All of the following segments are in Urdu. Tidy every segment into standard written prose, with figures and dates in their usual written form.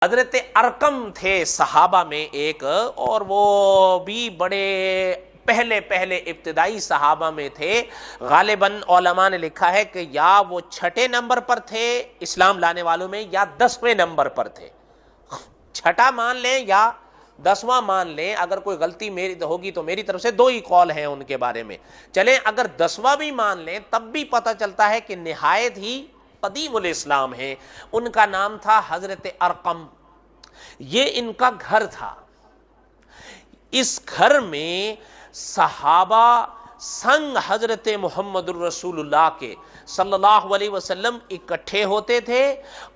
حضرت ارقم تھے صحابہ میں ایک، اور وہ بھی بڑے پہلے ابتدائی صحابہ میں تھے۔ غالباً علماء نے لکھا ہے کہ یا وہ 6 نمبر پر تھے اسلام لانے والوں میں، یا 10ویں نمبر پر تھے۔ 6 مان لیں یا 10واں مان لیں، اگر کوئی غلطی میری ہوگی تو میری طرف سے 2 ہی قول ہیں ان کے بارے میں۔ چلیں اگر 10واں بھی مان لیں تب بھی پتہ چلتا ہے کہ نہایت ہی قدیم الاسلام ہے۔ ان کا نام تھا حضرت ارقم، یہ ان کا گھر تھا۔ اس گھر میں صحابہ سنگ حضرت محمد الرسول اللہ کے صلی اللہ علیہ وسلم اکٹھے ہوتے تھے،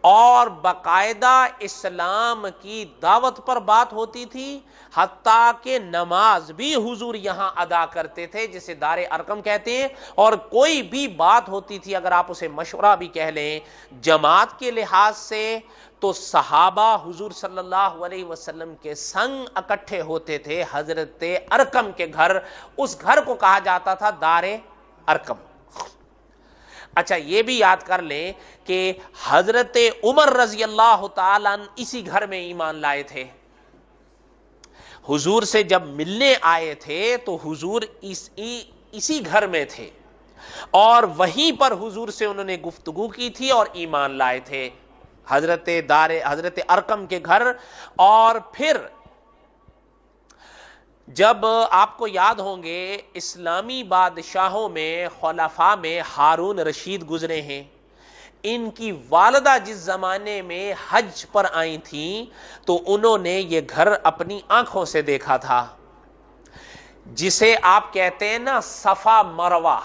اور باقاعدہ اسلام کی دعوت پر بات ہوتی تھی، حتیٰ کہ نماز بھی حضور یہاں ادا کرتے تھے جسے دار ارقم کہتے ہیں۔ اور کوئی بھی بات ہوتی تھی، اگر آپ اسے مشورہ بھی کہہ لیں جماعت کے لحاظ سے، تو صحابہ حضور صلی اللہ علیہ وسلم کے سنگ اکٹھے ہوتے تھے حضرت ارقم کے گھر۔ اس گھر کو کہا جاتا تھا دار ارقم۔ اچھا یہ بھی یاد کر لیں کہ حضرت عمر رضی اللہ تعالیٰ عنہ اسی گھر میں ایمان لائے تھے۔ حضور سے جب ملنے آئے تھے تو حضور اسی گھر میں تھے، اور وہیں پر حضور سے انہوں نے گفتگو کی تھی اور ایمان لائے تھے حضرت ارقم کے گھر۔ اور پھر جب آپ کو یاد ہوں گے اسلامی بادشاہوں میں خلفاء میں ہارون رشید گزرے ہیں، ان کی والدہ جس زمانے میں حج پر آئی تھیں تو انہوں نے یہ گھر اپنی آنکھوں سے دیکھا تھا، جسے آپ کہتے ہیں نا صفا مروہ۔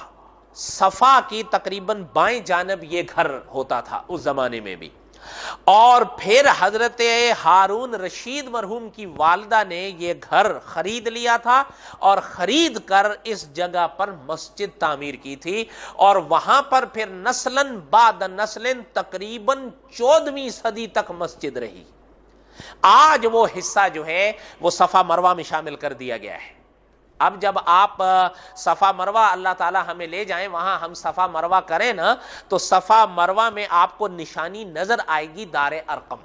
صفا کی تقریباً بائیں جانب یہ گھر ہوتا تھا اس زمانے میں بھی۔ اور پھر حضرت ہارون رشید مرحوم کی والدہ نے یہ گھر خرید لیا تھا، اور خرید کر اس جگہ پر مسجد تعمیر کی تھی، اور وہاں پر پھر نسلاً بعد نسلاً تقریباً 14ویں صدی تک مسجد رہی۔ آج وہ حصہ جو ہے وہ صفا مروہ میں شامل کر دیا گیا ہے۔ اب جب آپ صفا مروہ اللہ تعالی ہمیں لے جائیں، وہاں ہم صفا مروہ کریں نا، تو صفا مروہ میں آپ کو نشانی نظر آئے گی دار ارقم۔